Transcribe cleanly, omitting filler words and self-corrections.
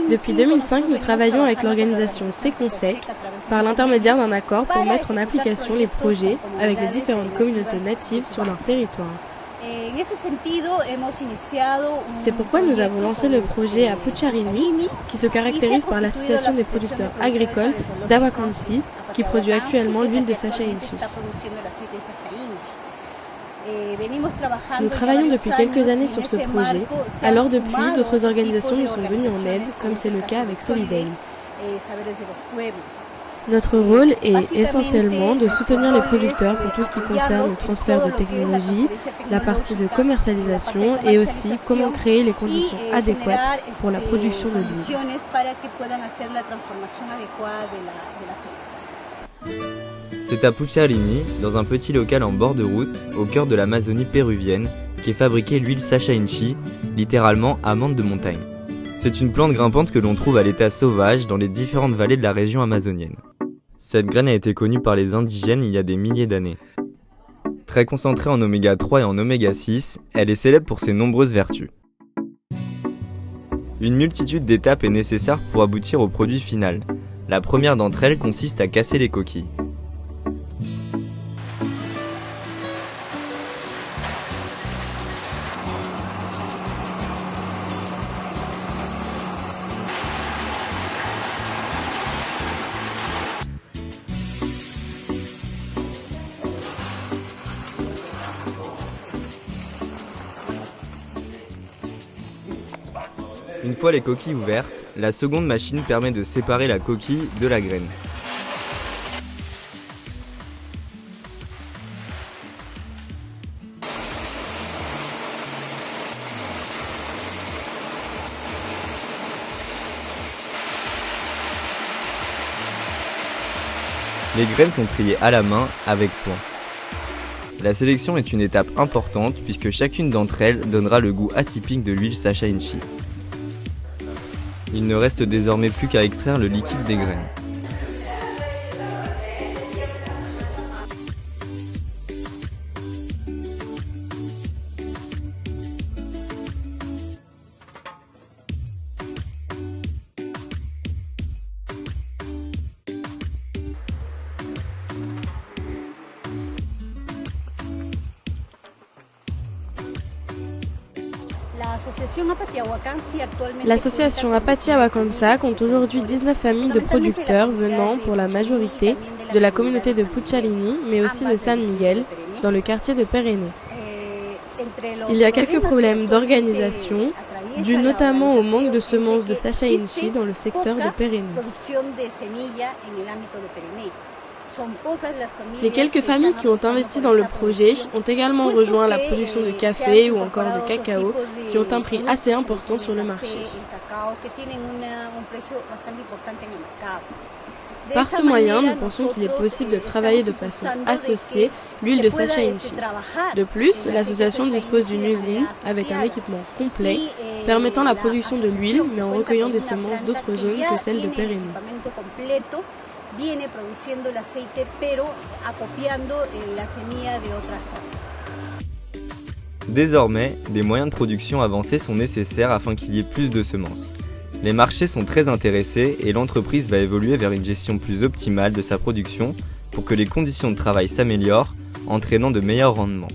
Depuis 2005, nous travaillons avec l'organisation Seconsec par l'intermédiaire d'un accord pour mettre en application les projets avec les différentes communautés natives sur leur territoire. C'est pourquoi nous avons lancé le projet à Pucharini, qui se caractérise par l'association des producteurs agricoles d'Abakansi, qui produit actuellement l'huile de Sacha Inchi. Nous travaillons depuis quelques années sur ce projet, alors depuis, d'autres organisations nous sont venues en aide, comme c'est le cas avec Solidaire. Notre rôle est essentiellement de soutenir les producteurs pour tout ce qui concerne le transfert de technologie, la partie de commercialisation et aussi comment créer les conditions adéquates pour la production de l'huile. C'est à Pucharini, dans un petit local en bord de route, au cœur de l'Amazonie péruvienne, qu'est fabriquée l'huile Sacha Inchi, littéralement amande de montagne. C'est une plante grimpante que l'on trouve à l'état sauvage dans les différentes vallées de la région amazonienne. Cette graine a été connue par les indigènes il y a des milliers d'années. Très concentrée en oméga 3 et en oméga 6, elle est célèbre pour ses nombreuses vertus. Une multitude d'étapes est nécessaire pour aboutir au produit final. La première d'entre elles consiste à casser les coquilles. Une fois les coquilles ouvertes, la seconde machine permet de séparer la coquille de la graine. Les graines sont triées à la main avec soin. La sélection est une étape importante puisque chacune d'entre elles donnera le goût atypique de l'huile Sacha Inchi. Il ne reste désormais plus qu'à extraire le liquide des graines. L'association Apati Awakansa compte aujourd'hui 19 familles de producteurs venant pour la majorité de la communauté de Pucharini, mais aussi de San Miguel, dans le quartier de Perene. Il y a quelques problèmes d'organisation, dus notamment au manque de semences de Sacha Inchi dans le secteur de Perene. Les quelques familles qui ont investi dans le projet ont également rejoint la production de café ou encore de cacao, qui ont un prix assez important sur le marché. Par ce moyen, nous pensons qu'il est possible de travailler de façon associée l'huile de Sacha Inchi. De plus, l'association dispose d'une usine avec un équipement complet permettant la production de l'huile, mais en recueillant des semences d'autres zones que celles de Perene. Viene produciendo el aceite, pero acopiando la semilla de otras zonas. Désormais, des moyens de production avancés sont nécessaires afin qu'il y ait plus de semences. Les marchés sont très intéressés et l'entreprise va évoluer vers une gestion plus optimale de sa production pour que les conditions de travail s'améliorent, entraînant de meilleurs rendements.